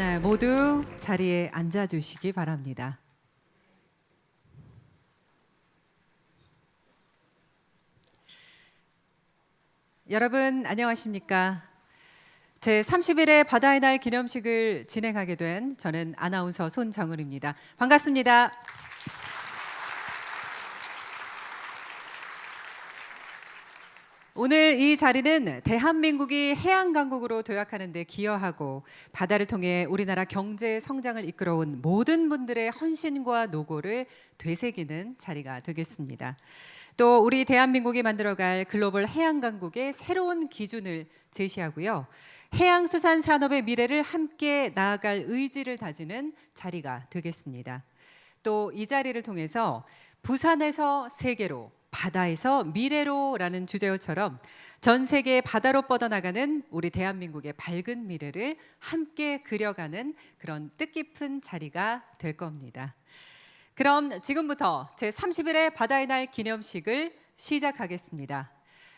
네, 모두 자리에 앉아주시기 바랍니다. 여러분 안녕하십니까? 제31회 바다의 날 기념식을 진행하게 된 저는 아나운서 손정은입니다. 반갑습니다. 오늘 이 자리는 대한민국이 해양강국으로 도약하는 데 기여하고 바다를 통해 우리나라 경제 성장을 이끌어온 모든 분들의 헌신과 노고를 되새기는 자리가 되겠습니다. 또 우리 대한민국이 만들어갈 글로벌 해양강국의 새로운 기준을 제시하고요. 해양수산 산업의 미래를 함께 나아갈 의지를 다지는 자리가 되겠습니다. 또 이 자리를 통해서 부산에서 세계로, 바다에서 미래로라는 주제어처럼 전 세계 바다로 뻗어나가는 우리 대한민국의 밝은 미래를 함께 그려가는 그런 뜻깊은 자리가 될 겁니다. 그럼 지금부터 제31회 바다의 날 기념식을 시작하겠습니다.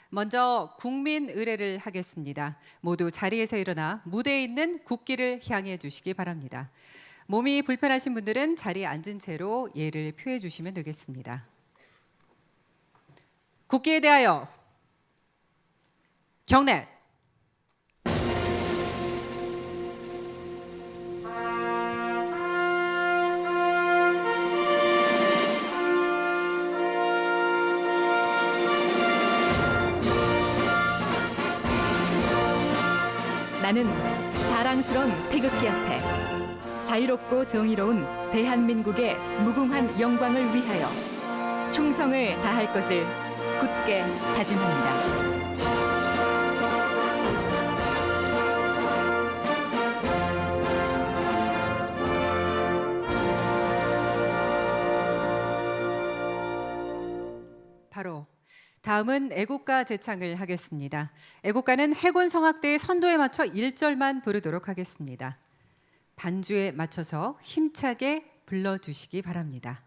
먼저 국민 의례를 하겠습니다. 모두 자리에서 일어나 무대에 있는 국기를 향해 주시기 바랍니다. 몸이 불편하신 분들은 자리에 앉은 채로 예를 표해 주시면 되겠습니다. 국기에 대하여 경례. 나는 자랑스러운 태극기 앞에 자유롭고 정의로운 대한민국의 무궁한 영광을 위하여 충성을 다할 것을 굳게 다짐합니다. 바로 다음은 애국가 제창을 하겠습니다. 애국가는 해군 성악대의 선도에 맞춰 1절만 부르도록 하겠습니다. 반주에 맞춰서 힘차게 불러주시기 바랍니다.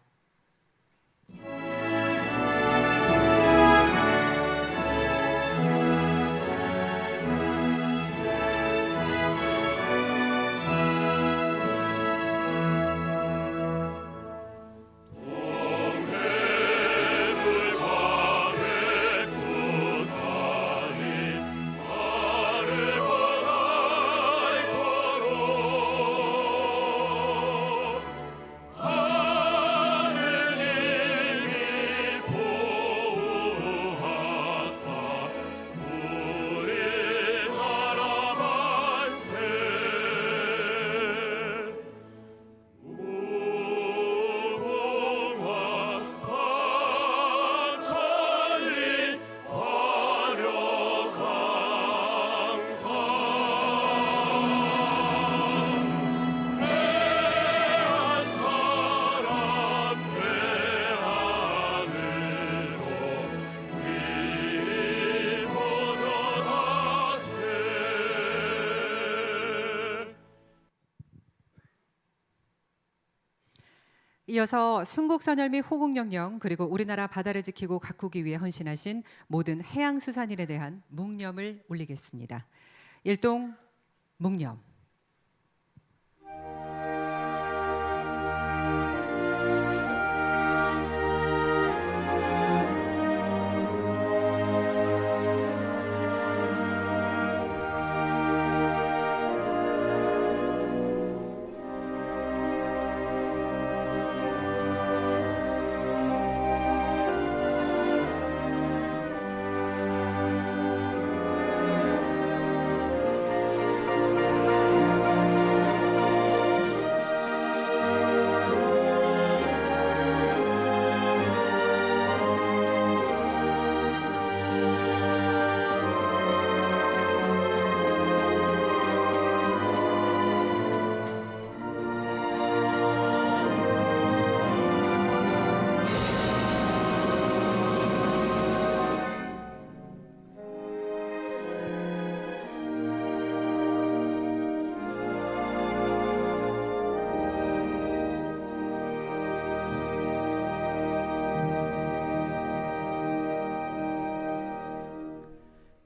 이어서 순국선열 및 호국영령 그리고 우리나라 바다를 지키고 가꾸기 위해 헌신하신 모든 해양수산인에 대한 묵념을 올리겠습니다. 일동 묵념.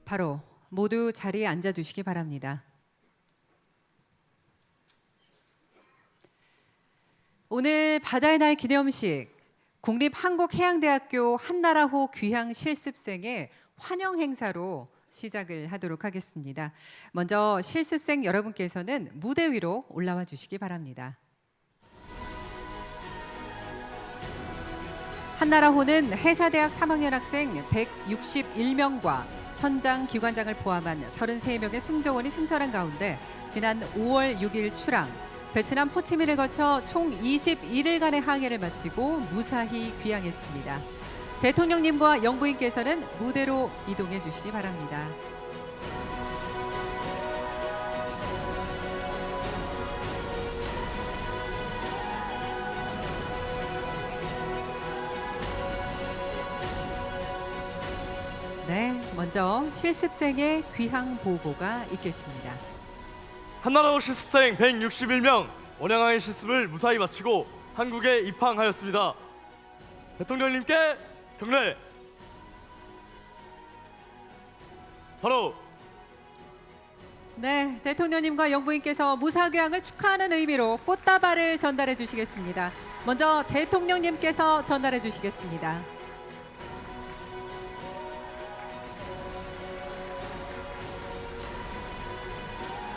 바로 모두 자리에 앉아주시기 바랍니다. 오늘 바다의 날 기념식 국립한국해양대학교 한나라호 귀향 실습생의 환영 행사로 시작을 하도록 하겠습니다. 먼저 실습생 여러분께서는 무대 위로 올라와 주시기 바랍니다. 한나라호는 해사대학 3학년 학생 161명과 선장, 기관장을 포함한 33명의 승조원이 승선한 가운데 지난 5월 6일 출항, 베트남 호치민을 거쳐 총 21일간의 항해를 마치고 무사히 귀향했습니다. 대통령님과 영부인께서는 무대로 이동해 주시기 바랍니다. 네, 먼저 실습생의 귀향 보고가 있겠습니다. 한나라호 실습생 161명 원양항해 실습을 무사히 마치고 한국에 입항하였습니다. 대통령님께 경례. 바로 네, 대통령님과 영부인께서 무사귀향을 축하하는 의미로 꽃다발을 전달해 주시겠습니다. 먼저 대통령님께서 전달해 주시겠습니다.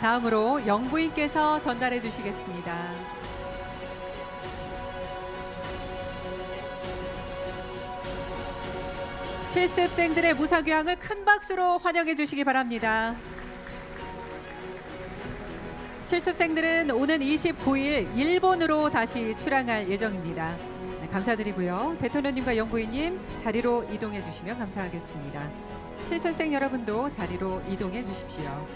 다음으로 영부인께서 전달해 주시겠습니다. 실습생들의 무사귀향을 큰 박수로 환영해 주시기 바랍니다. 실습생들은 오는 29일 일본으로 다시 출항할 예정입니다. 네, 감사드리고요. 대통령님과 영부인님 자리로 이동해 주시면 감사하겠습니다. 실습생 여러분도 자리로 이동해 주십시오.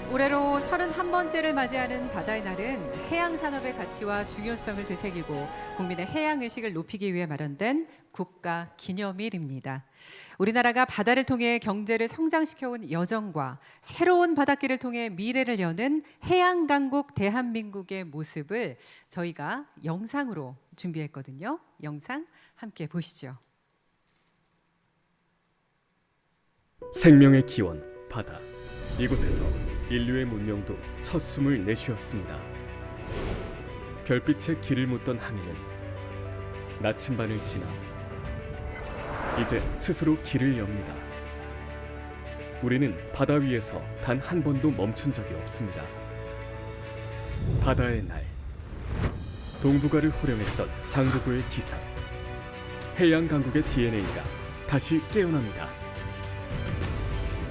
올해로 31번째를 맞이하는 바다의 날은 해양산업의 가치와 중요성을 되새기고 국민의 해양의식을 높이기 위해 마련된 국가 기념일입니다. 우리나라가 바다를 통해 경제를 성장시켜온 여정과 새로운 바닷길을 통해 미래를 여는 해양강국 대한민국의 모습을 저희가 영상으로 준비했거든요. 영상 함께 보시죠. 생명의 기원, 바다. 이곳에서 인류의 문명도 첫 숨을 내쉬었습니다. 별빛의 길을 묻던 항해는 나침반을 지나 이제 스스로 길을 엽니다. 우리는 바다 위에서 단 한 번도 멈춘 적이 없습니다. 바다의 날, 동북아를 호령했던 장보고의 기사, 해양강국의 DNA가 다시 깨어납니다.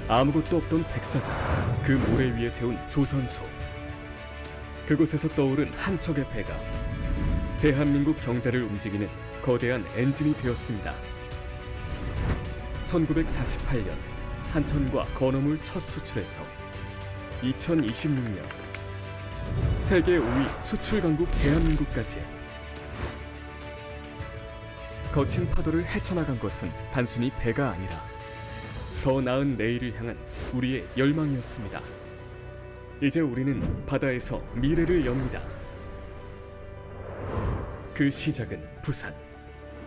아무것도 없던 백사장, 그 모래 위에 세운 조선소. 그곳에서 떠오른 한 척의 배가 대한민국 경제를 움직이는 거대한 엔진이 되었습니다. 1948년 한천과 건어물 첫 수출에서 2026년 세계 5위 수출 강국 대한민국까지 거친 파도를 헤쳐나간 것은 단순히 배가 아니라 더 나은 내일을 향한 우리의 열망이었습니다. 이제 우리는 바다에서 미래를 엽니다. 그 시작은 부산.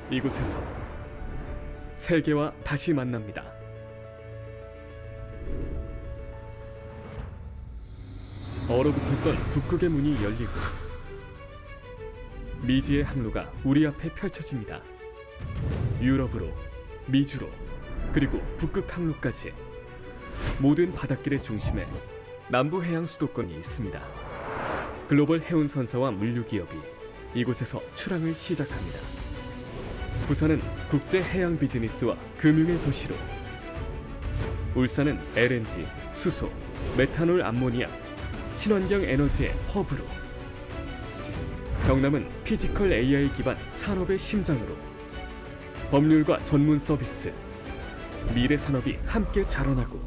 이곳에서 세계와 다시 만납니다. 얼어붙었던 북극의 문이 열리고 미지의 항로가 우리 앞에 펼쳐집니다. 유럽으로, 미주로, 그리고 북극 항로까지 모든 바닷길의 중심에 남부 해양 수도권이 있습니다. 글로벌 해운 선사와 물류 기업이 이곳에서 출항을 시작합니다. 부산은 국제 해양 비즈니스와 금융의 도시로, 울산은 LNG, 수소, 메탄올 암모니아, 친환경 에너지의 허브로, 경남은 피지컬 AI 기반 산업의 심장으로 법률과 전문 서비스, 미래 산업이 함께 자라나고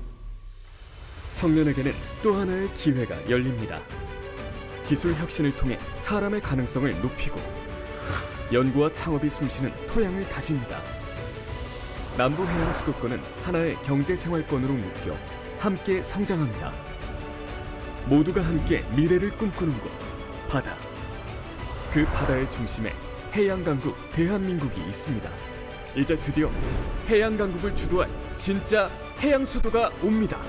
청년에게는 또 하나의 기회가 열립니다. 기술 혁신을 통해 사람의 가능성을 높이고 연구와 창업이 숨쉬는 토양을 다집니다. 남부 해양 수도권은 하나의 경제 생활권으로 묶여 함께 성장합니다. 모두가 함께 미래를 꿈꾸는 곳, 바다. 그 바다의 중심에 해양강국 대한민국이 있습니다. 이제 드디어 해양강국을 주도할 진짜 해양 수도가 옵니다.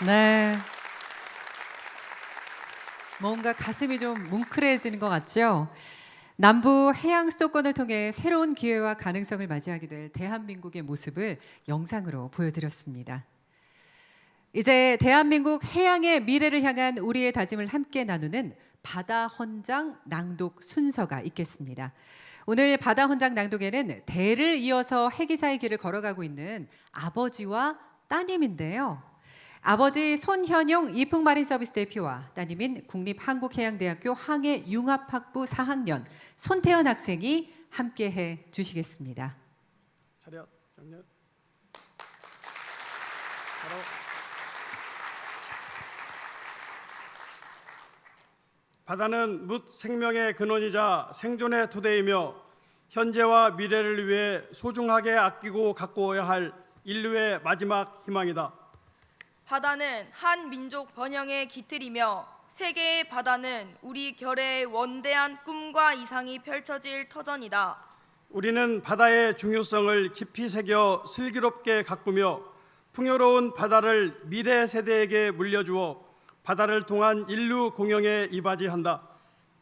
네. 뭔가 가슴이 좀 뭉클해지는 것 같죠? 남부 해양 수도권을 통해 새로운 기회와 가능성을 맞이하게 될 대한민국의 모습을 영상으로 보여드렸습니다. 이제 대한민국 해양의 미래를 향한 우리의 다짐을 함께 나누는 바다 헌장 낭독 순서가 있겠습니다. 오늘 바다 헌장 낭독에는 대를 이어서 해기사의 길을 걸어가고 있는 아버지와 따님인데요. 아버지 손현용 이풍마린서비스 대표와 따님인 국립한국해양대학교 항해융합학부 4학년 손태연 학생이 함께해 주시겠습니다. 차렷, 정렬. 바다는 묻 생명의 근원이자 생존의 토대이며 현재와 미래를 위해 소중하게 아끼고 가꾸어야 할 인류의 마지막 희망이다. 바다는 한 민족 번영의 기틀이며 세계의 바다는 우리 결의의 원대한 꿈과 이상이 펼쳐질 터전이다. 우리는 바다의 중요성을 깊이 새겨 슬기롭게 가꾸며 풍요로운 바다를 미래 세대에게 물려주어 바다를 통한 인류 공영에 이바지한다.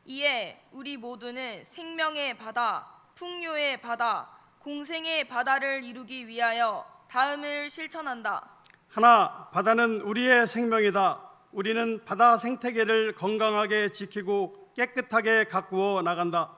이에 우리 모두는 생명의 바다, 풍요의 바다, 공생의 바다를 이루기 위하여 다음을 실천한다. 하나, 바다는 우리의 생명이다. 우리는 바다 생태계를 건강하게 지키고 깨끗하게 가꾸어 나간다.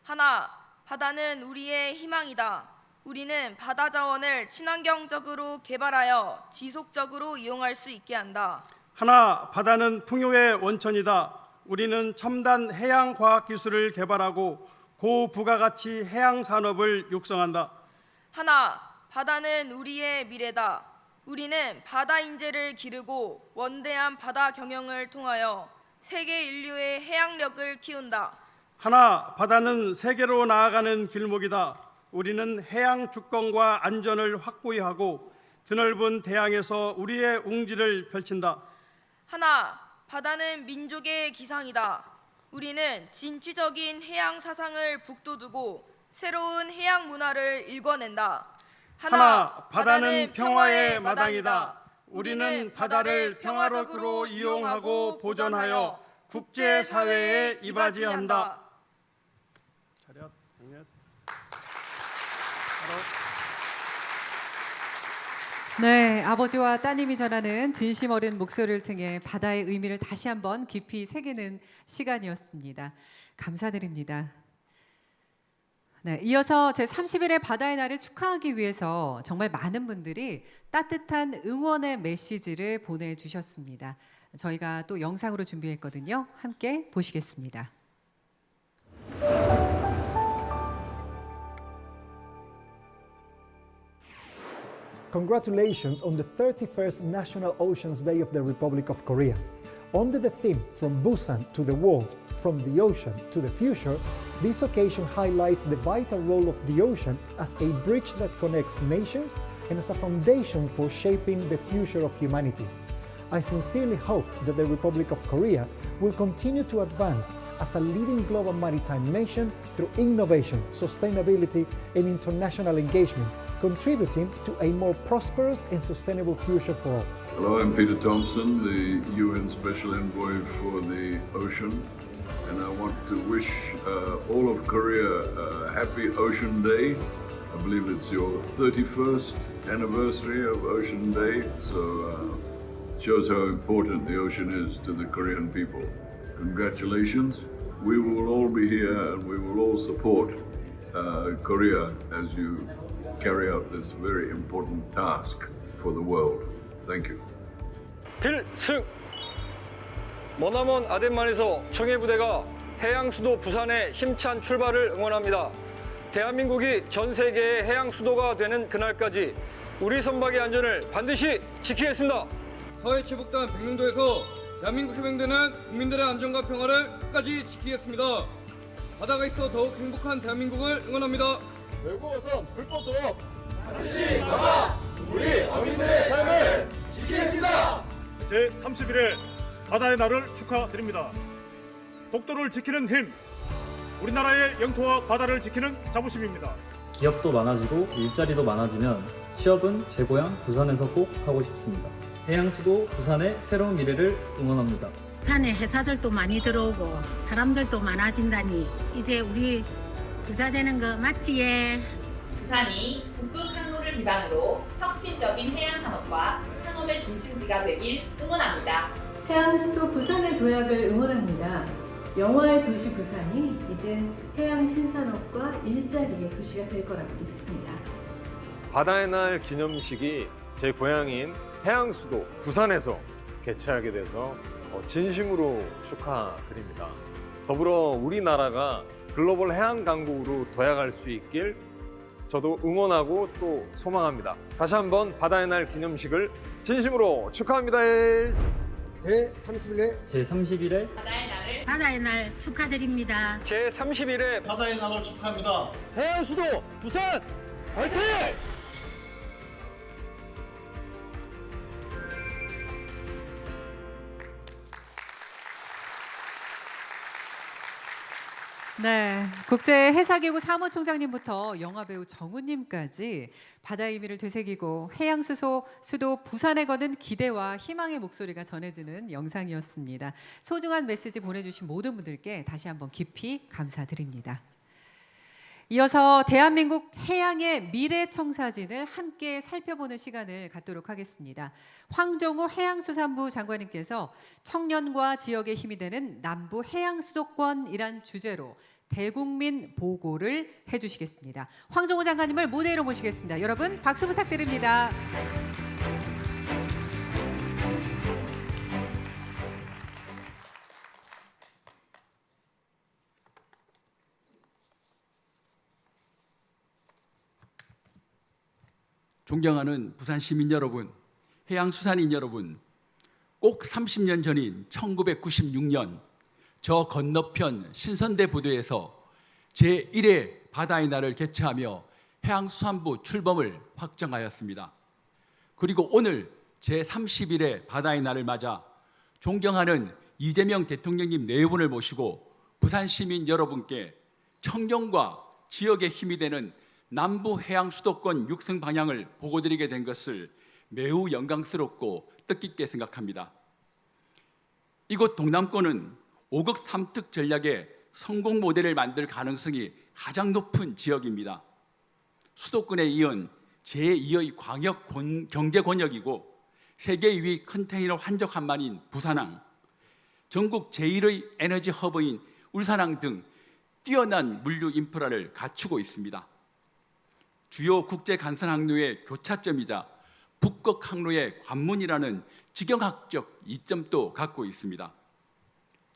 하나, 바다는 우리의 희망이다. 우리는 바다 자원을 친환경적으로 개발하여 지속적으로 이용할 수 있게 한다. 하나, 바다는 풍요의 원천이다. 우리는 첨단 해양 과학 기술을 개발하고 고부가가치 해양 산업을 육성한다. 하나, 바다는 우리의 미래다. 우리는 바다 인재를 기르고 원대한 바다 경영을 통하여 세계 인류의 해양력을 키운다. 하나, 바다는 세계로 나아가는 길목이다. 우리는 해양 주권과 안전을 확고히 하고 드넓은 대양에서 우리의 웅지를 펼친다. 하나, 바다는 민족의 기상이다. 우리는 진취적인 해양 사상을 북돋우고 새로운 해양 문화를 일궈낸다. 하나, 바다는 평화의 마당이다. 우리는 바다를 평화적으로 이용하고 보존하여 국제사회에 이바지한다. 차렷, 정렬. 네, 아버지와 따님이 전하는 진심 어린 목소리를 통해 바다의 의미를 다시 한번 깊이 새기는 시간이었습니다. 감사드립니다. 네, 이어서 제31회 바다의 날을 축하하기 위해서 정말 많은 분들이 따뜻한 응원의 메시지를 보내주셨습니다. 저희가 또 영상으로 준비했거든요. 함께 보시겠습니다. Congratulations on the 31st National Oceans Day of the Republic of Korea. Under the theme From Busan to the World, From the Ocean to the Future, this occasion highlights the vital role of the ocean as a bridge that connects nations and as a foundation for shaping the future of humanity. I sincerely hope that the Republic of Korea will continue to advance as a leading global maritime nation through innovation, sustainability, and international engagement, contributing to a more prosperous and sustainable future for all. Hello, I'm Peter Thompson, the UN Special Envoy for the Ocean, and I want to wish all of Korea a happy Ocean Day. I believe it's your 31st anniversary of Ocean Day, so shows how important the ocean is to the Korean people. Congratulations. We will all be here and we will all support Korea as you carry out this very important task for the world. Thank you. 필승! 머나먼 아덴만에서 청해부대가 해양수도 부산의 힘찬 출발을 응원합니다. 대한민국이 전 세계의 해양수도가 되는 그날까지 우리 선박의 안전을 반드시 지키겠습니다. 서해 체북단 백령도에서 대한민국 해병대는 국민들의 안전과 평화를 끝까지 지키겠습니다. 바다가 있어 더욱 행복한 대한민국을 응원합니다. 외국어선 불법 조업 반드시 막아 우리 어민들의 삶을 지키겠습니다. 제31회 바다의 날을 축하드립니다. 독도를 지키는 힘 우리나라의 영토와 바다를 지키는 자부심입니다. 기업도 많아지고 일자리도 많아지면 취업은 제 고향 부산에서 꼭 하고 싶습니다. 해양수도 부산의 새로운 미래를 응원합니다. 부산에 회사들도 많이 들어오고 사람들도 많아진다니 이제 우리 부자 되는 거 맞지? 부산이 북극 항로를 기반으로 혁신적인 해양산업과 상업의 중심지가 되길 응원합니다. 해양수도 부산의 도약을 응원합니다. 영화의 도시 부산이 이젠 해양 신산업과 일자리의 도시가 될 거라고 믿습니다. 바다의 날 기념식이 제 고향인 해양수도 부산에서 개최하게 돼서 진심으로 축하드립니다. 더불어 우리나라가 글로벌 해양 강국으로 도약할 수 있길 저도 응원하고 또 소망합니다. 다시 한번 바다의 날 기념식을 진심으로 축하합니다. 제31회 바다의 날 축하드립니다. 제31회 바다의 날을 축하합니다. 해양수도 부산 화이팅! 네, 국제해사기구 사무총장님부터 영화배우 정우님까지 바다의 의미를 되새기고 해양수도 부산에 거는 기대와 희망의 목소리가 전해지는 영상이었습니다. 소중한 메시지 보내주신 모든 분들께 다시 한번 깊이 감사드립니다. 이어서 대한민국 해양의 미래 청사진을 함께 살펴보는 시간을 갖도록 하겠습니다. 황정우 해양수산부 장관님께서 청년과 지역의 힘이 되는 남부 해양수도권이란 주제로 대국민 보고를 해주시겠습니다. 황정우 장관님을 무대로 모시겠습니다. 여러분 박수 부탁드립니다. 존경하는 부산 시민 여러분, 해양수산인 여러분, 꼭 30년 전인 1996년 저 건너편 신선대 부두에서 제1회 바다의 날을 개최하며 해양수산부 출범을 확정하였습니다. 그리고 오늘 제31회 바다의 날을 맞아 존경하는 이재명 대통령님 네 분을 모시고 부산 시민 여러분께 청년과 지역의 힘이 되는 남부 해양 수도권 육성 방향을 보고드리게 된 것을 매우 영광스럽고 뜻깊게 생각합니다. 이곳 동남권은 5급 3특 전략의 성공 모델을 만들 가능성이 가장 높은 지역입니다. 수도권에 이은 제2의 광역 경제 권역이고 세계 2위 컨테이너 환적 한만인 부산항, 전국 제1의 에너지 허브인 울산항 등 뛰어난 물류 인프라를 갖추고 있습니다. 주요 국제 간선 항로의 교차점이자 북극 항로의 관문이라는 지경학적 이점도 갖고 있습니다.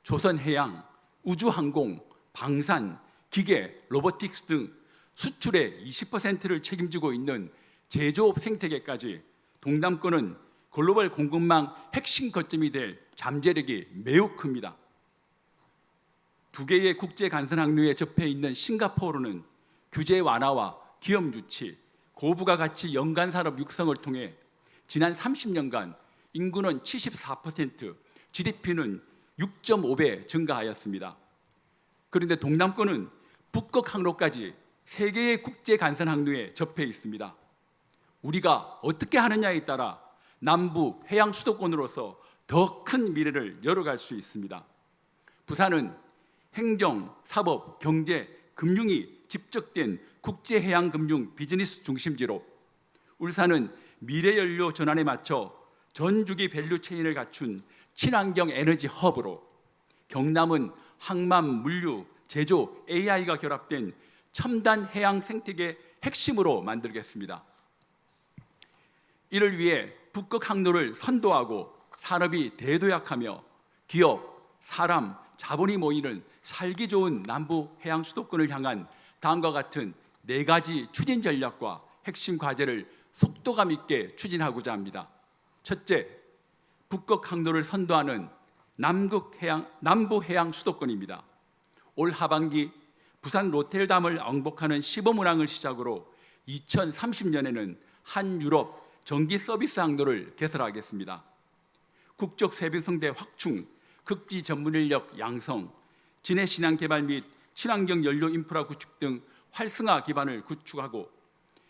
조선해양, 우주항공, 방산, 기계, 로보틱스 등 수출의 20%를 책임지고 있는 제조업 생태계까지 동남권은 글로벌 공급망 핵심 거점이 될 잠재력이 매우 큽니다. 두 개의 국제 간선 항로에 접해 있는 싱가포르는 규제 완화와 기업 유치, 고부가 가치 연간 산업 육성을 통해 지난 30년간 인구는 74%, GDP는 6.5배 증가하였습니다. 그런데 동남권은 북극 항로까지 3개의 국제 간선 항로에 접해 있습니다. 우리가 어떻게 하느냐에 따라 남부 해양 수도권으로서 더 큰 미래를 열어갈 수 있습니다. 부산은 행정, 사법, 경제, 금융이 집적된 국제해양금융 비즈니스 중심지로, 울산은 미래연료 전환에 맞춰 전주기 밸류 체인을 갖춘 친환경 에너지 허브로, 경남은 항만, 물류, 제조, AI가 결합된 첨단 해양 생태계 핵심으로 만들겠습니다. 이를 위해 북극 항로를 선도하고 산업이 대도약하며 기업, 사람, 자본이 모이는 살기 좋은 남부 해양 수도권을 향한 다음과 같은 4가지 추진 전략과 핵심 과제를 속도감 있게 추진하고자 합니다. 첫째, 북극 항로를 선도하는 남부 해양 수도권입니다. 올 하반기 부산 로테르담을 왕복하는 시범 운항을 시작으로 2030년에는 한유럽 전기 서비스 항로를 개설하겠습니다. 국적 세빙성대 확충, 극지 전문 인력 양성, 진해 신앙 개발 및 친환경 연료 인프라 구축 등 활성화 기반을 구축하고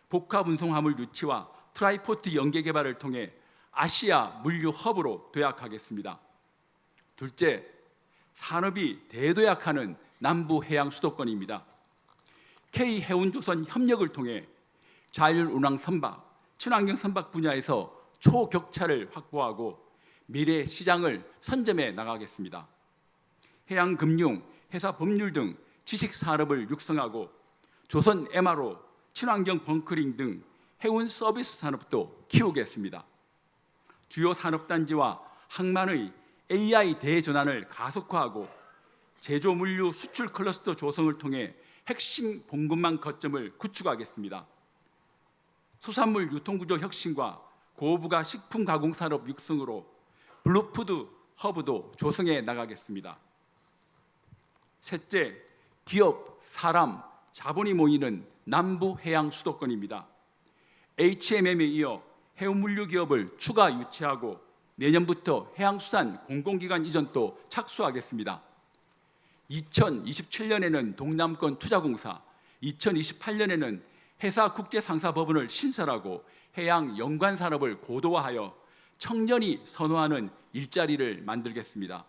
복합 운송 화물 유치와 트라이포트 연계 개발을 통해 아시아 물류 허브로 도약하겠습니다. 둘째, 산업이 대도약하는 남부 해양 수도권입니다. K해운조선 협력을 통해 자율운항 선박, 친환경 선박 분야에서 초격차를 확보하고 미래 시장을 선점해 나가겠습니다. 해양금융, 회사 법률 등 지식산업을 육성하고 조선 MRO, 친환경 벙커링 등 해운 서비스 산업도 키우겠습니다. 주요 산업단지와 항만의 AI 대전환을 가속화하고 제조물류 수출 클러스터 조성을 통해 핵심 봉급망 거점을 구축하겠습니다. 수산물 유통구조 혁신과 고부가 식품 가공 산업 육성으로 블루푸드 허브도 조성해 나가겠습니다. 셋째, 기업, 사람, 자본이 모이는 남부 해양 수도권입니다. HMM에 이어 해운물류 기업을 추가 유치하고 내년부터 해양수산 공공기관 이전도 착수하겠습니다. 2027년에는 동남권 투자공사, 2028년에는 해사국제상사법원을 신설하고 해양 연관산업을 고도화하여 청년이 선호하는 일자리를 만들겠습니다.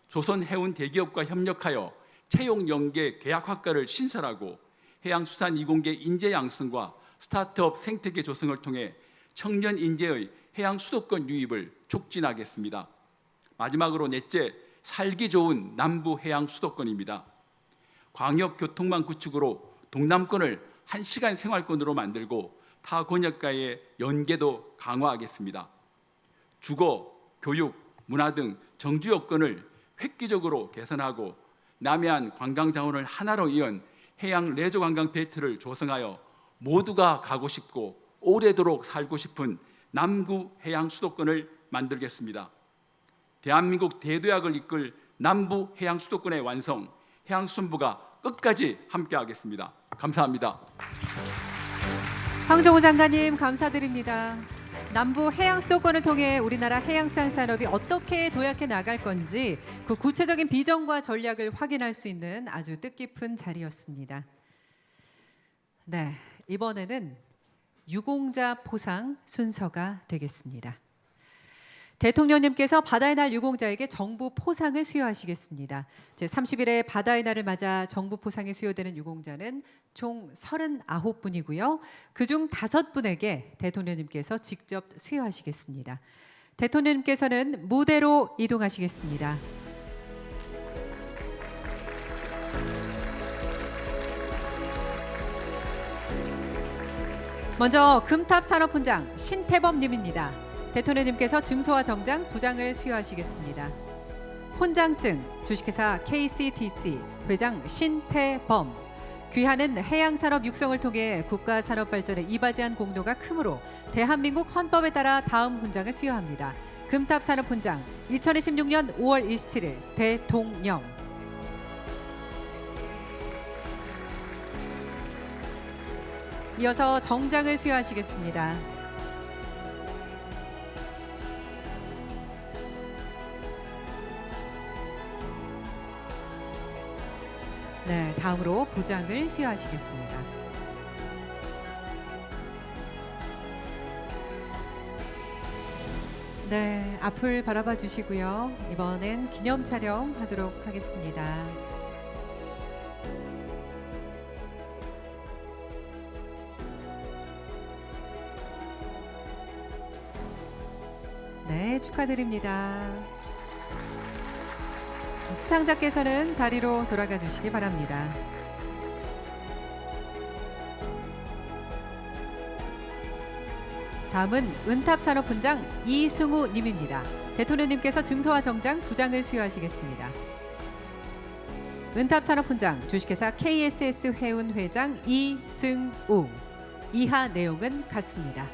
조선 해운 대기업과 협력하여 채용 연계 계약학과를 신설하고 해양수산 이공계 인재 양성과 스타트업 생태계 조성을 통해 청년 인재의 해양 수도권 유입을 촉진하겠습니다. 마지막으로 넷째, 살기 좋은 남부 해양 수도권입니다. 광역교통망 구축으로 동남권을 1시간 생활권으로 만들고 타 권역과의 연계도 강화하겠습니다. 주거, 교육, 문화 등 정주 여건을 획기적으로 개선하고 남해안 관광 자원을 하나로 이은 해양 레저 관광 벨트를 조성하여 모두가 가고 싶고 오래도록 살고 싶은 남구 해양 수도권을 만들겠습니다. 대한민국 대도약을 이끌 남부 해양 수도권의 완성, 해양수산부가 끝까지 함께하겠습니다. 감사합니다. 황정우 장관님 감사드립니다. 남부 해양 수도권을 통해 우리나라 해양수산 산업이 어떻게 도약해 나갈 건지 그 구체적인 비전과 전략을 확인할 수 있는 아주 뜻깊은 자리였습니다. 네, 이번에는 유공자 포상 순서가 되겠습니다. 대통령님께서 바다의 날 유공자에게 정부 포상을 수여하시겠습니다. 제30일에 바다의 날을 맞아 정부 포상이 수여되는 유공자는 총 39분이고요. 그중 5분에게 대통령님께서 직접 수여하시겠습니다. 대통령님께서는 무대로 이동하시겠습니다. 먼저 금탑산업훈장 신태범님입니다. 대통령님께서 증서와 정장, 부장을 수여하시겠습니다. 훈장증 주식회사 KCTC 회장 신태범. 귀하는 해양산업 육성을 통해 국가산업발전에 이바지한 공로가 크므로 대한민국 헌법에 따라 다음 훈장을 수여합니다. 금탑산업훈장 2026년 5월 27일 대통령. 이어서 정장을 수여하시겠습니다. 네, 다음으로 부장을 수여하시겠습니다. 네, 앞을 바라봐 주시고요. 이번엔 기념 촬영하도록 하겠습니다. 네, 축하드립니다. 수상자께서는 자리로 돌아가 주시기 바랍니다. 다음은 은탑산업훈장 이승우 님입니다. 대통령님께서 증서와 정장, 부장을 수여하시겠습니다. 은탑산업훈장 주식회사 KSS 해운 회장 이승우. 이하 내용은 같습니다.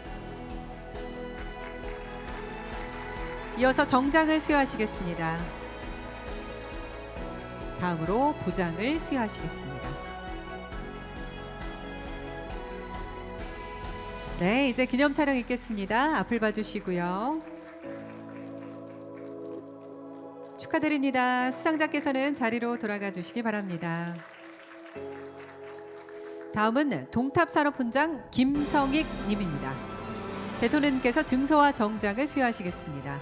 이어서 정장을 수여하시겠습니다. 다음으로 부장을 수여하시겠습니다. 네, 이제 기념 촬영 있겠습니다. 앞을 봐주시고요. 축하드립니다. 수상자께서는 자리로 돌아가 주시기 바랍니다. 다음은 동탑산업훈장 김성익 님입니다. 대통령님께서 증서와 정장을 수여하시겠습니다.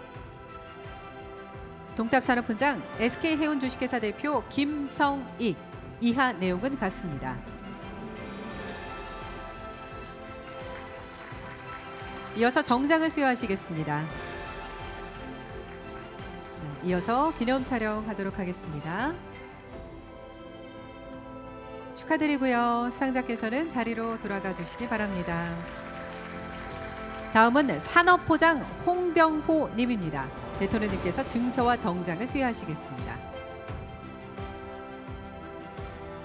동탑산업훈장 SK해운 주식회사 대표 김성익. 이하 내용은 같습니다. 이어서 정장을 수여하시겠습니다. 이어서 기념 촬영하도록 하겠습니다. 축하드리고요. 수상자께서는 자리로 돌아가 주시기 바랍니다. 다음은 산업포장 홍병호 님입니다. 대통령님께서 증서와 정장을 수여하시겠습니다.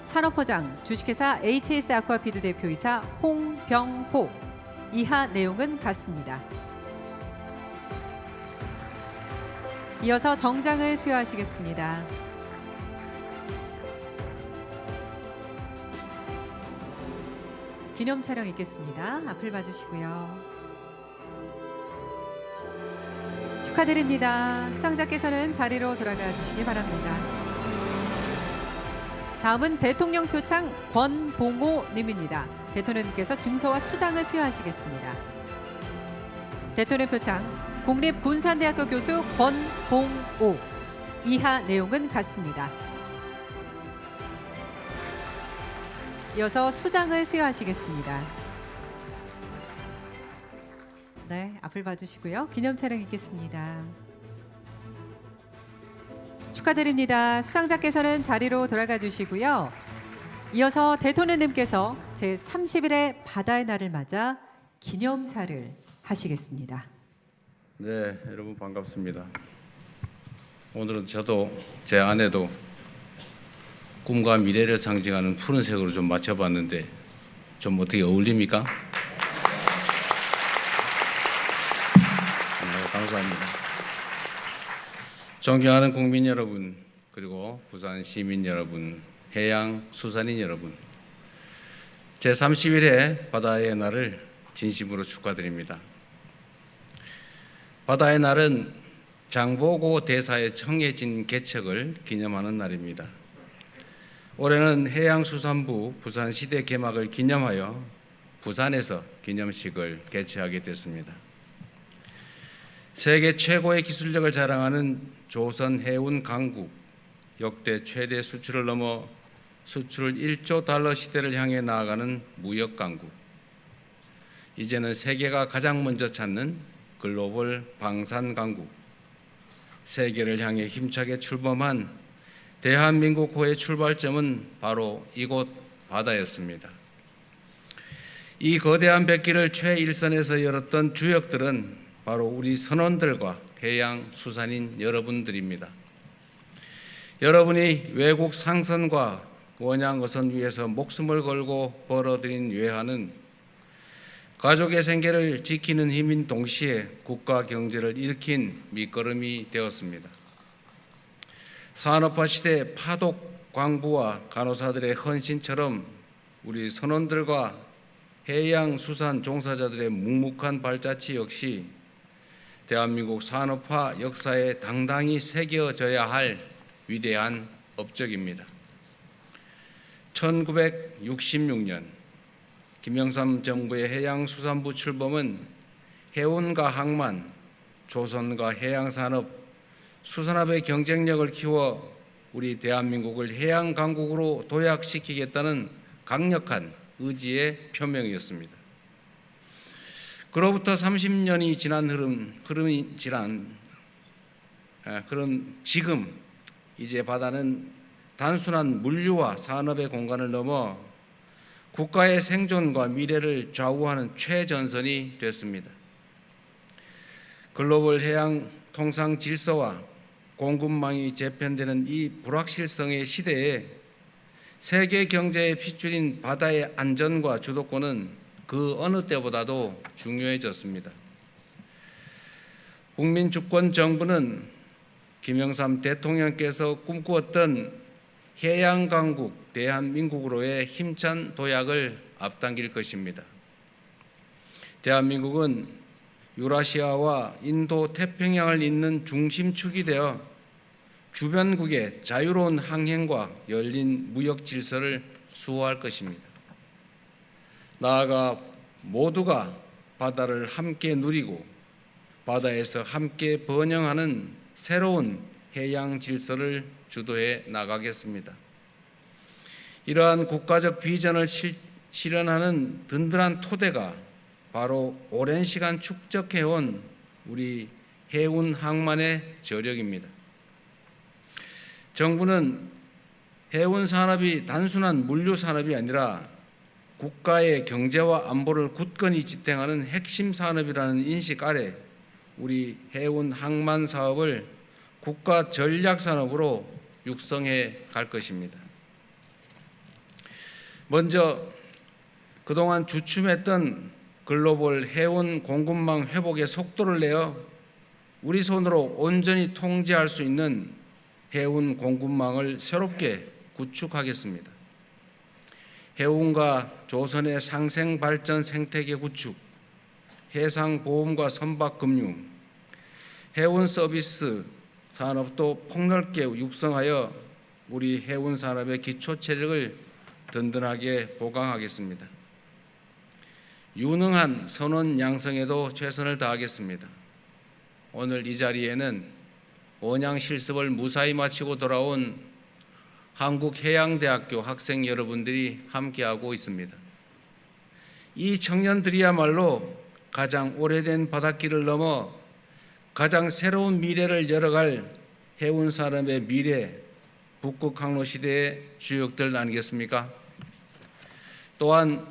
산업포장 주식회사 HS 아쿠아피드 대표이사 홍병호. 이하 내용은 같습니다. 이어서 정장을 수여하시겠습니다. 기념 촬영 있겠습니다. 앞을 봐주시고요. 축하드립니다. 수상자께서는 자리로 돌아가 주시기 바랍니다. 다음은 대통령 표창 권봉호 님입니다. 대통령님께서 증서와 수장을 수여하시겠습니다. 대통령 표창 국립군산대학교 교수 권봉호. 이하 내용은 같습니다. 이어서 수장을 수여하시겠습니다. 네, 앞을 봐주시고요. 기념 촬영 있겠습니다. 축하드립니다. 수상자께서는 자리로 돌아가 주시고요. 이어서 대통령님께서 제30일의 바다의 날을 맞아 기념사를 하시겠습니다. 네, 여러분 반갑습니다. 오늘은 저도 제 아내도 꿈과 미래를 상징하는 푸른색으로 좀 맞춰봤는데 좀 어떻게 어울립니까? 네, 감사합니다. 존경하는 국민 여러분, 그리고 부산 시민 여러분, 해양 수산인 여러분, 제30일의 바다의 날을 진심으로 축하드립니다. 바다의 날은 장보고 대사의 청해진 개척을 기념하는 날입니다. 올해는 해양수산부 부산시대 개막을 기념하여 부산에서 기념식을 개최하게 됐습니다. 세계 최고의 기술력을 자랑하는 조선 해운 강국, 역대 최대 수출을 넘어 수출 1조 달러 시대를 향해 나아가는 무역 강국, 이제는 세계가 가장 먼저 찾는 글로벌 방산 강국, 세계를 향해 힘차게 출범한 대한민국호의 출발점은 바로 이곳 바다였습니다. 이 거대한 백기를 최일선에서 열었던 주역들은 바로 우리 선원들과 해양 수산인 여러분들입니다. 여러분이 외국 상선과 원양 어선 위에서 목숨을 걸고 벌어들인 외화는 가족의 생계를 지키는 힘인 동시에 국가 경제를 일으킨 밑거름이 되었습니다. 산업화 시대 파독 광부와 간호사들의 헌신처럼 우리 선원들과 해양 수산 종사자들의 묵묵한 발자취 역시 대한민국 산업화 역사에 당당히 새겨져야 할 위대한 업적입니다. 1966년 김영삼 정부의 해양수산부 출범은 해운과 항만, 조선과 해양산업, 수산업의 경쟁력을 키워 우리 대한민국을 해양강국으로 도약시키겠다는 강력한 의지의 표명이었습니다. 그로부터 30년이 지난 그런 지금 이제 바다는 단순한 물류와 산업의 공간을 넘어 국가의 생존과 미래를 좌우하는 최전선이 됐습니다. 글로벌 해양 통상 질서와 공급망이 재편되는 이 불확실성의 시대에 세계 경제의 핏줄인 바다의 안전과 주도권은 그 어느 때보다도 중요해졌습니다. 국민주권 정부는 김영삼 대통령께서 꿈꾸었던 해양강국 대한민국으로의 힘찬 도약을 앞당길 것입니다. 대한민국은 유라시아와 인도 태평양을 잇는 중심축이 되어 주변국의 자유로운 항행과 열린 무역 질서를 수호할 것입니다. 나아가 모두가 바다를 함께 누리고 바다에서 함께 번영하는 새로운 해양 질서를 주도해 나가겠습니다. 이러한 국가적 비전을 실현하는 든든한 토대가 바로 오랜 시간 축적해온 우리 해운 항만의 저력입니다. 정부는 해운 산업이 단순한 물류 산업이 아니라 국가의 경제와 안보를 굳건히 지탱하는 핵심 산업이라는 인식 아래 우리 해운 항만 사업을 국가 전략 산업으로 육성해 갈 것입니다. 먼저 그동안 주춤했던 글로벌 해운 공급망 회복의 속도를 내어 우리 손으로 온전히 통제할 수 있는 해운 공급망을 새롭게 구축하겠습니다. 해운과 조선의 상생 발전 생태계 구축, 해상 보험과 선박 금융, 해운 서비스 산업도 폭넓게 육성하여 우리 해운 산업의 기초 체력을 든든하게 보강하겠습니다. 유능한 선원 양성에도 최선을 다하겠습니다. 오늘 이 자리에는 원양 실습을 무사히 마치고 돌아온 한국해양대학교 학생 여러분들이 함께하고 있습니다. 이 청년들이야말로 가장 오래된 바닷길을 넘어 가장 새로운 미래를 열어갈 해운 산업의 미래, 북극 항로 시대의 주역들 아니겠습니까? 또한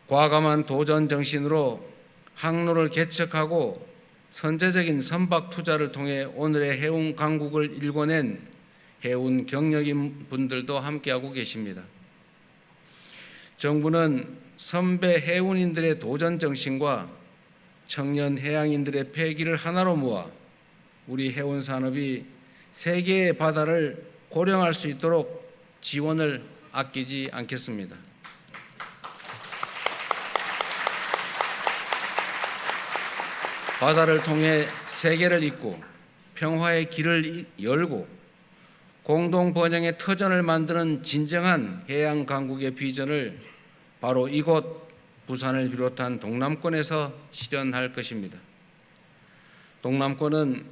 과감한 도전 정신으로 항로를 개척하고 선제적인 선박 투자를 통해 오늘의 해운 강국을 일궈낸 해운 경력인 분들도 함께하고 계십니다. 정부는 선배 해운인들의 도전 정신과 청년 해양인들의 패기를 하나로 모아 우리 해운 산업이 세계의 바다를 고령할 수 있도록 지원을 아끼지 않겠습니다. 바다를 통해 세계를 잇고 평화의 길을 열고 공동 번영의 터전을 만드는 진정한 해양 강국의 비전을 바로 이곳 부산을 비롯한 동남권에서 실현할 것입니다. 동남권은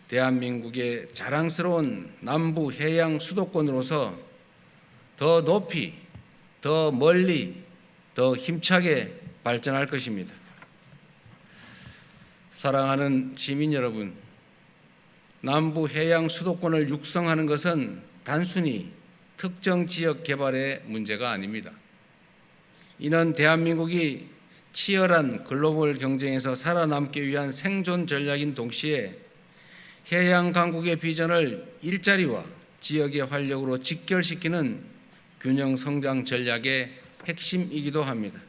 대한민국의 자랑스러운 남부 해양 수도권으로서 더 높이, 더 멀리, 더 힘차게 발전할 것입니다. 사랑하는 시민 여러분, 남부 해양 수도권을 육성하는 것은 단순히 특정 지역 개발의 문제가 아닙니다. 이는 대한민국이 치열한 글로벌 경쟁에서 살아남기 위한 생존 전략인 동시에 해양 강국의 비전을 일자리와 지역의 활력으로 직결시키는 균형 성장 전략의 핵심이기도 합니다.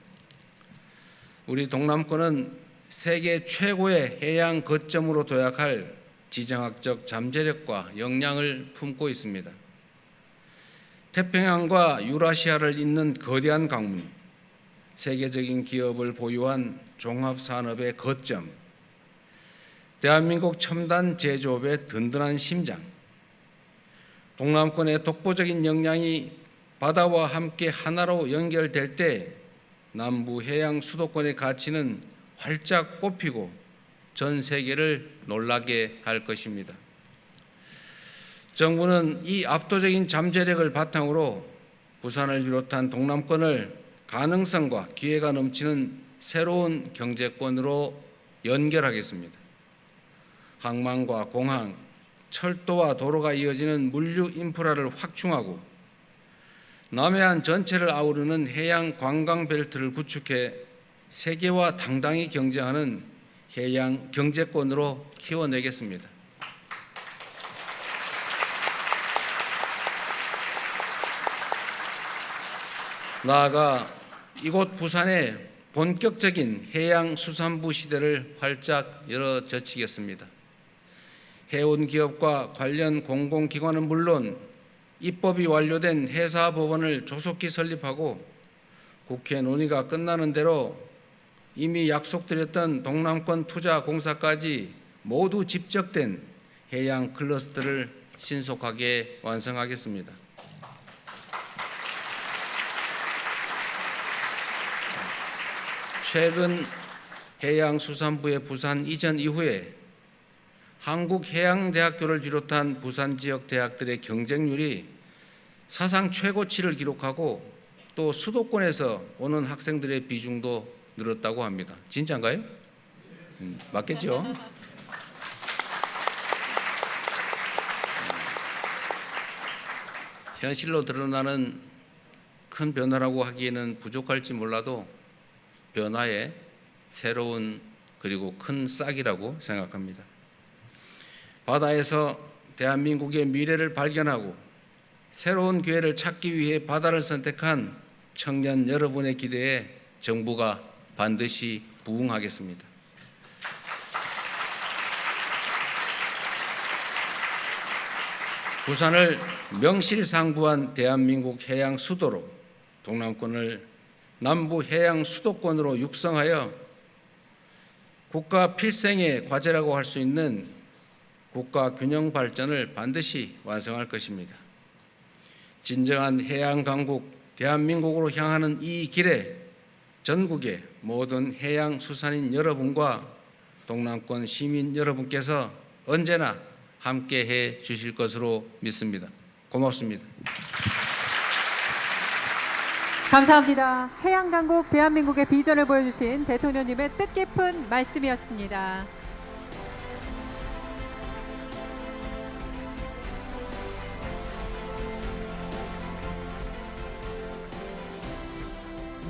우리 동남권은 세계 최고의 해양 거점으로 도약할 지정학적 잠재력과 역량을 품고 있습니다. 태평양과 유라시아를 잇는 거대한 강문, 세계적인 기업을 보유한 종합산업의 거점, 대한민국 첨단 제조업의 든든한 심장, 동남권의 독보적인 역량이 바다와 함께 하나로 연결될 때 남부 해양 수도권의 가치는 활짝 꼽히고 전 세계를 놀라게 할 것입니다. 정부는 이 압도적인 잠재력을 바탕으로 부산을 비롯한 동남권을 가능성과 기회가 넘치는 새로운 경제권으로 연결하겠습니다. 항만과 공항, 철도와 도로가 이어지는 물류 인프라를 확충하고 남해안 전체를 아우르는 해양 관광 벨트를 구축해 세계와 당당히 경쟁하는 해양 경제권으로 키워내겠습니다. 나아가 이곳 부산에 본격적인 해양 수산부 시대를 활짝 열어젖히겠습니다. 해운 기업과 관련 공공기관은 물론 입법이 완료된 해사법원을 조속히 설립하고 국회 논의가 끝나는 대로 이미 약속드렸던 동남권 투자 공사까지 모두 집적된 해양 클러스터를 신속하게 완성하겠습니다. 최근 해양수산부의 부산 이전 이후에 한국해양대학교를 비롯한 부산 지역 대학들의 경쟁률이 사상 최고치를 기록하고 또 수도권에서 오는 학생들의 비중도 늘었다고 합니다. 진짜인가요? 맞겠죠? 현실로 드러나는 큰 변화라고 하기에는 부족할지 몰라도 변화의 새로운 그리고 큰 싹이라고 생각합니다. 바다에서 대한민국의 미래를 발견하고 새로운 기회를 찾기 위해 바다를 선택한 청년 여러분의 기대에 정부가 반드시 부응하겠습니다. 부산을 명실상부한 대한민국 해양 수도로, 동남권을 남부 해양 수도권으로 육성하여 국가 필생의 과제라고 할 수 있는 국가 균형 발전을 반드시 완성할 것입니다. 진정한 해양 강국 대한민국으로 향하는 이 길에 전국의 모든 해양 수산인 여러분과 동남권 시민 여러분께서 언제나 함께해 주실 것으로 믿습니다. 고맙습니다. 감사합니다. 해양강국 대한민국의 비전을 보여주신 대통령님의 뜻깊은 말씀이었습니다.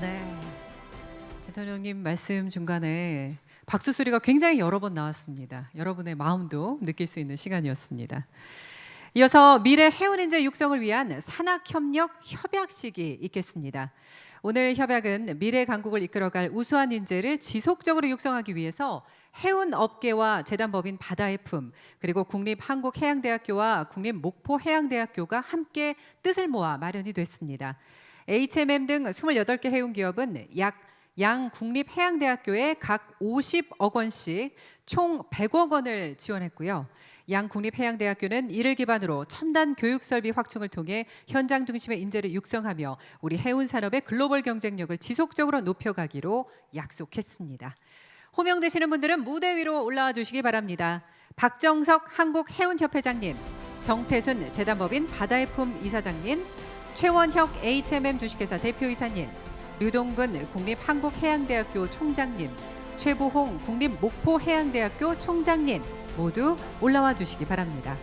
네, 대통령님 말씀 중간에 박수 소리가 굉장히 여러 번 나왔습니다. 여러분의 마음도 느낄 수 있는 시간이었습니다. 이어서 미래 해운인재 육성을 위한 산학협력 협약식이 있겠습니다. 오늘 협약은 미래 강국을 이끌어갈 우수한 인재를 지속적으로 육성하기 위해서 해운업계와 재단법인 바다의 품, 그리고 국립한국해양대학교와 국립목포해양대학교가 함께 뜻을 모아 마련이 됐습니다. HMM 등 28개 해운기업은 양 국립해양대학교에 각 50억 원씩 총 100억 원을 지원했고요. 양 국립해양대학교는 이를 기반으로 첨단 교육 설비 확충을 통해 현장 중심의 인재를 육성하며 우리 해운 산업의 글로벌 경쟁력을 지속적으로 높여가기로 약속했습니다. 호명되시는 분들은 무대 위로 올라와 주시기 바랍니다. 박정석 한국해운협회장님, 정태순 재단법인 바다의 품 이사장님, 최원혁 HMM 주식회사 대표이사님, 류동근 국립한국해양대학교 총장님, 최보홍 국립목포해양대학교 총장님 모두 올라와 주시기 바랍니다.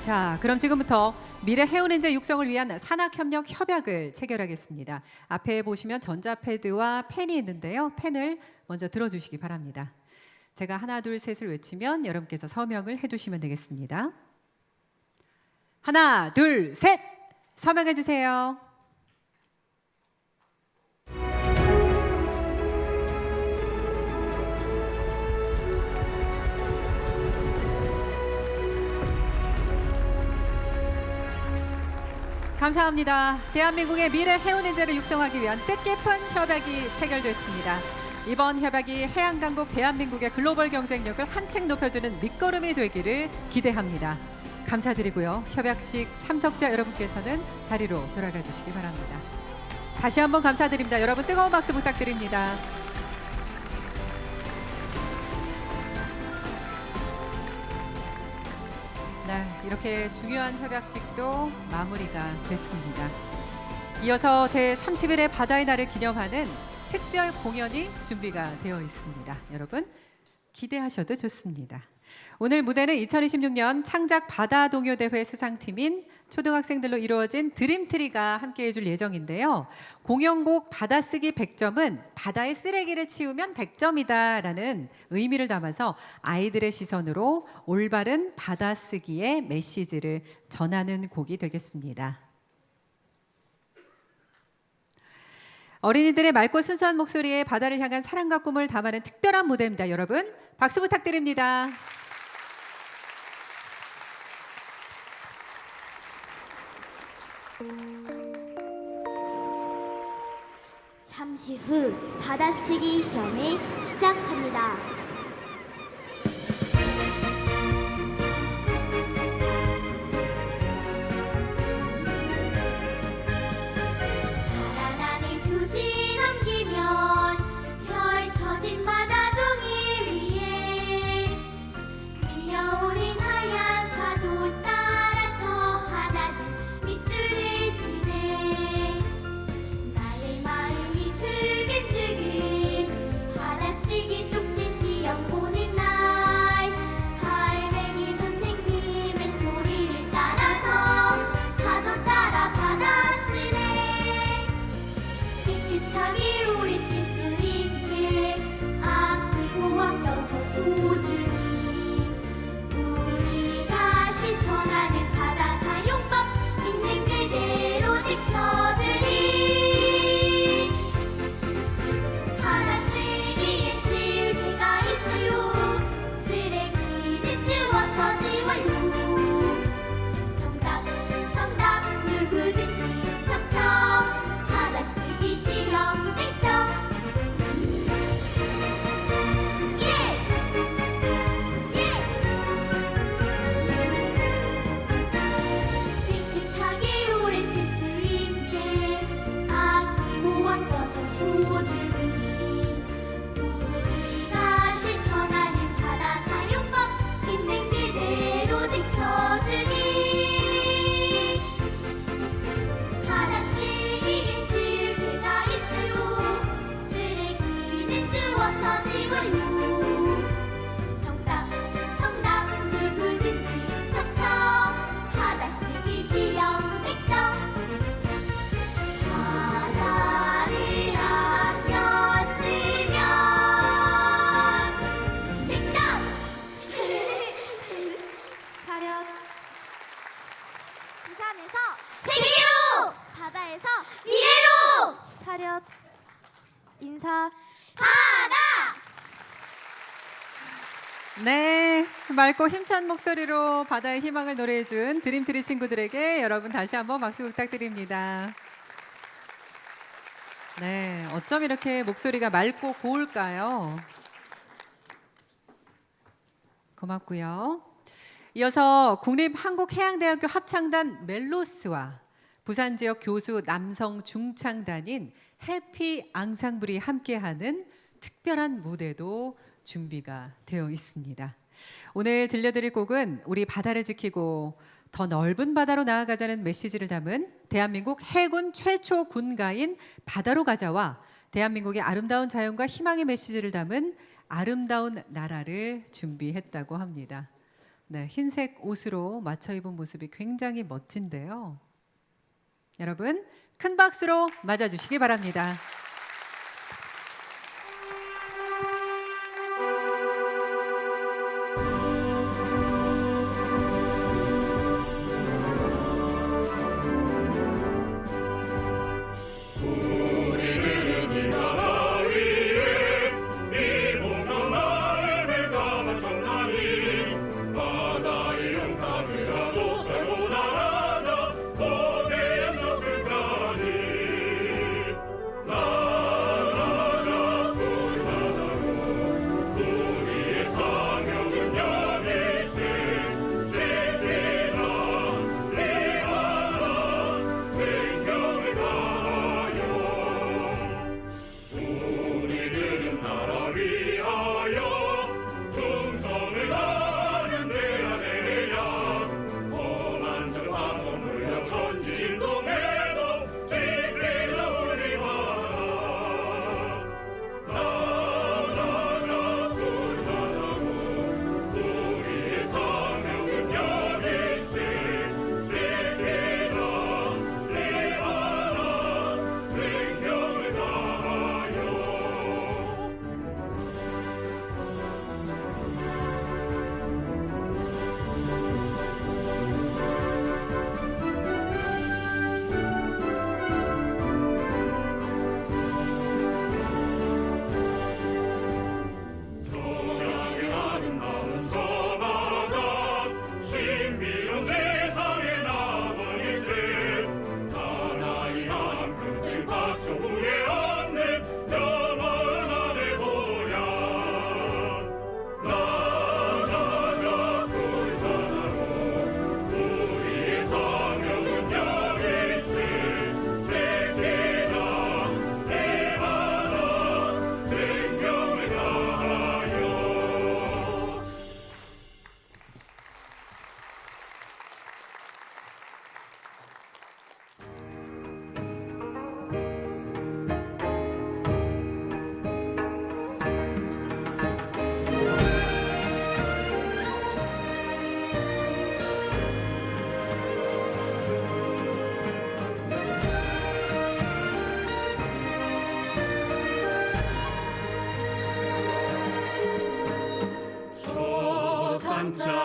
자, 그럼 지금부터 미래 해운인재 육성을 위한 산학협력 협약을 체결하겠습니다. 앞에 보시면 전자패드와 펜이 있는데요. 펜을 먼저 들어주시기 바랍니다. 제가 하나, 둘, 셋을 외치면 여러분께서 서명을 해주시면 되겠습니다. 하나, 둘, 셋! 서명해 주세요. 감사합니다. 대한민국의 미래 해운인재를 육성하기 위한 뜻깊은 협약이 체결됐습니다. 이번 협약이 해양강국 대한민국의 글로벌 경쟁력을 한층 높여주는 밑거름이 되기를 기대합니다. 감사드리고요. 협약식 참석자 여러분께서는 자리로 돌아가 주시기 바랍니다. 다시 한번 감사드립니다. 여러분 뜨거운 박수 부탁드립니다. 네, 이렇게 중요한 협약식도 마무리가 됐습니다. 이어서 제30일의 바다의 날을 기념하는 특별 공연이 준비가 되어 있습니다. 여러분 기대하셔도 좋습니다. 오늘 무대는 2026년 창작 바다 동요 대회 수상팀인 초등학생들로 이루어진 드림트리가 함께 해줄 예정인데요. 공연곡 받아쓰기 100점은 바다의 쓰레기를 치우면 100점이다 라는 의미를 담아서 아이들의 시선으로 올바른 받아쓰기의 메시지를 전하는 곡이 되겠습니다. 어린이들의 맑고 순수한 목소리에 바다를 향한 사랑과 꿈을 담아낸 특별한 무대입니다. 여러분 박수 부탁드립니다. 잠시 후 받아쓰기 시험을 시작합니다. 바다단을 표시 넘기면 펼쳐진 바다 종이 위에 밀려오는 하얀 파도 따라서 하나둘 밑줄을 치네. 나의 마음이 두근두근 받아쓰기 쪽지 시험 보는 날 갈매기 선생님의 소리를 따라서 파도 따라 받아 쓰네. 깨끗하게 오래 쓸 수 있게 아끼고 아껴서 소중히 우리가 실천하는 바다 사용법 있는 그대로 지켜주니. 받아쓰기에 지우개가 있어요. 쓰레기는 주워서 지워요. 정답 정답 누구든지 척척 받아쓰기 시험 100점. 예! 예! 깨끗하게 오래 쓸 수 있게 아끼고 아껴서 소중히 우리가 실천하는 바다 사용법 있는 그대로 지켜주니. 받아쓰기엔 지우개가 있어요. 쓰레기는 주워서 지워요. 정답 정답 누구든지 척척 받아쓰기 시험 100점. 바다를 아껴 쓰면 100점. 차렷. 부산에서 세계로, 바다에서 미래로. 차렷. 인사. 바다. 네, 맑고 힘찬 목소리로 바다의 희망을 노래해준 드림트리 친구들에게 여러분 다시 한번 박수 부탁드립니다. 네, 어쩜 이렇게 목소리가 맑고 고울까요? 고맙고요. 이어서 국립한국해양대학교 합창단 멜로스와 부산 지역 교수 남성 중창단인 해피 앙상블이 함께하는 특별한 무대도 준비가 되어 있습니다. 오늘 들려드릴 곡은 우리 바다를 지키고 더 넓은 바다로 나아가자는 메시지를 담은 대한민국 해군 최초 군가인 바다로 가자와 대한민국의 아름다운 자연과 희망의 메시지를 담은 아름다운 나라를 준비했다고 합니다. 네, 흰색 옷으로 맞춰 입은 모습이 굉장히 멋진데요. 여러분 큰 박수로 맞아주시기 바랍니다. 나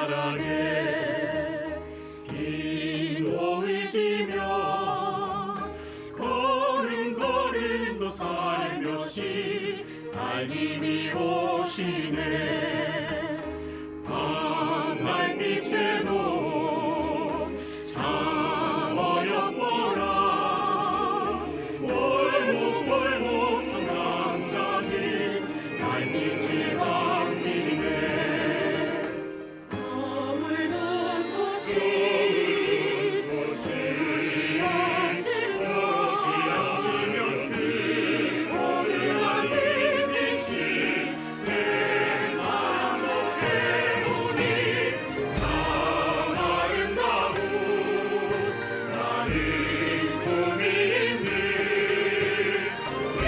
바라게 기도를 지며 걸음걸음도 살며시 하나님이 오시네 밤달빛에도 참어여보라 골목골목 성당장이 달빛이 바뀌네 아무도 꽃이 피어지면 그 오늘날 빛이 새바람도 새우니 참 아름다운 나는 꿈이 있는 이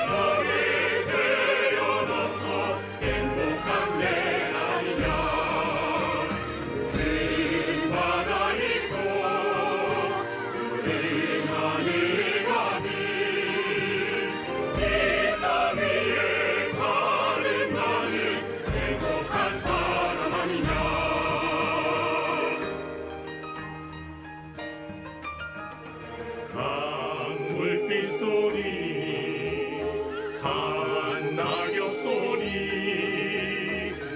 땅에 태어나서 행복한 내 아니냐 큰 바다 있고 푸른 하늘 가진 이 땅 위에 사는 나는 행복한 사람 아니냐 강물빛 소리 산낙엽 소리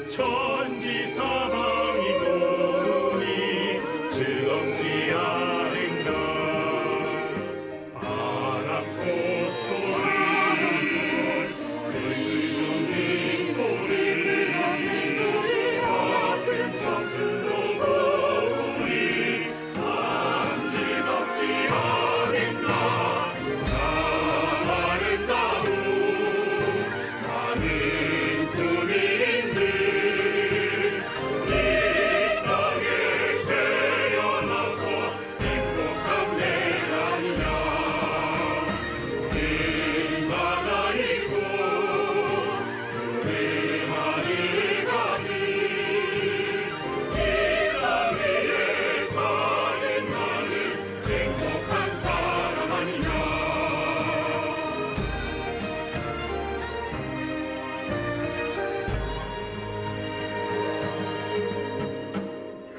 천지사방이 구름이 즐겁지 않은가 바람꽃 소리 그저는 소리 아픈 청춘도 우리 감지덕지 않은가 참 아름다운 많은 꿈이 있는 이 땅에 태어나서 행복한 내 아니냐 큰 바다 있고 푸른 하늘 가진 이 땅 위에 사는 나는 행복한 사람 아니냐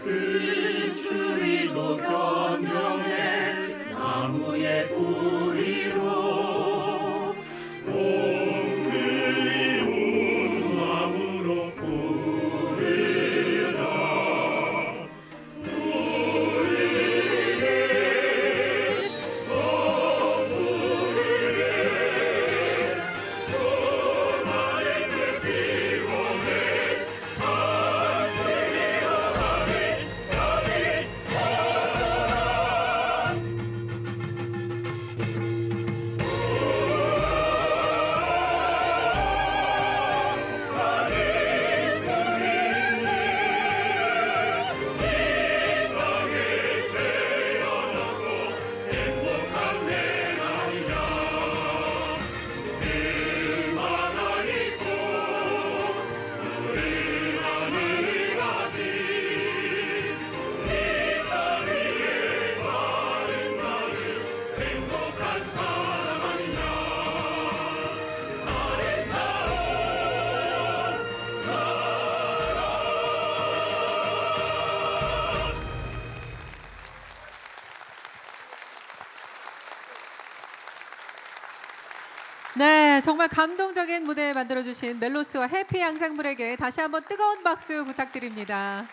그 추위도 변명해 나무의 뿌리로 몸 그리운 마음으로 부르라 부르네 부르네 소나의 그 피곤해 안쓰리어 하리 하리 네, 정말 감동적인 무대 만들어주신 멜로스와 해피 양상불에게 다시 한번 뜨거운 박수 부탁드립니다.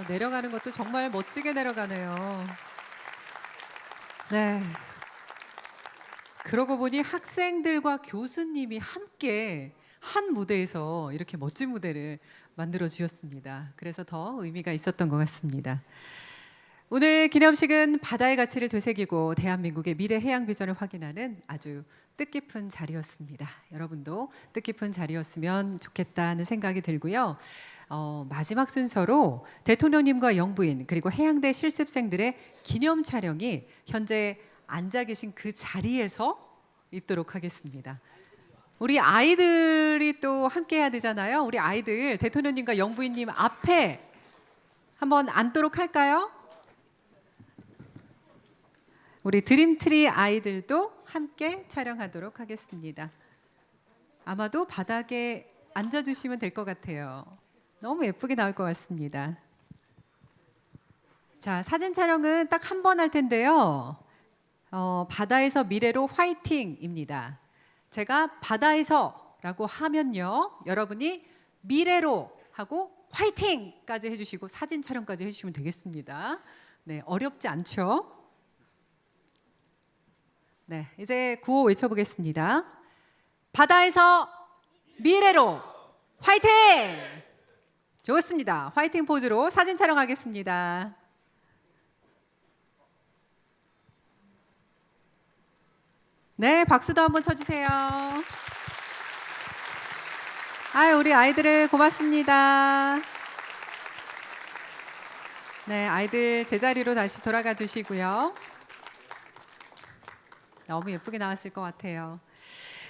내려가는 것도 정말 멋지게 내려가네요. 네. 그러고 보니 학생들과 교수님이 함께 한 무대에서 이렇게 멋진 무대를 만들어 주셨습니다. 그래서 더 의미가 있었던 것 같습니다. 오늘 기념식은 바다의 가치를 되새기고 대한민국의 미래 해양 비전을 확인하는 아주 뜻깊은 자리였습니다. 여러분도 뜻깊은 자리였으면 좋겠다는 생각이 들고요. 마지막 순서로 대통령님과 영부인 그리고 해양대 실습생들의 기념 촬영이 현재 앉아 계신 그 자리에서 있도록 하겠습니다. 우리 아이들이 또 함께 해야 되잖아요. 우리 아이들 대통령님과 영부인님 앞에 한번 앉도록 할까요? 우리 드림트리 아이들도 함께 촬영하도록 하겠습니다. 아마도 바닥에 앉아주시면 될 것 같아요. 너무 예쁘게 나올 것 같습니다. 자, 사진 촬영은 딱 한 번 할 텐데요. 바다에서 미래로 화이팅입니다. 제가 바다에서라고 하면요, 여러분이 미래로 하고 화이팅까지 해주시고 사진 촬영까지 해주시면 되겠습니다. 네, 어렵지 않죠? 네, 이제 구호 외쳐보겠습니다. 바다에서 미래로 화이팅! 좋습니다. 화이팅 포즈로 사진 촬영하겠습니다. 네, 박수도 한번 쳐주세요. 우리 아이들 고맙습니다. 네, 아이들 제자리로 다시 돌아가 주시고요. 너무 예쁘게 나왔을 것 같아요.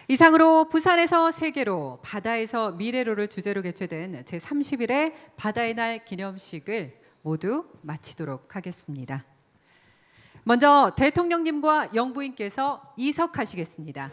이상으로 부산에서 세계로, 바다에서 미래로를 주제로 개최된 제30일의 바다의 날 기념식을 모두 마치도록 하겠습니다. 먼저 대통령님과 영부인께서 이석하시겠습니다.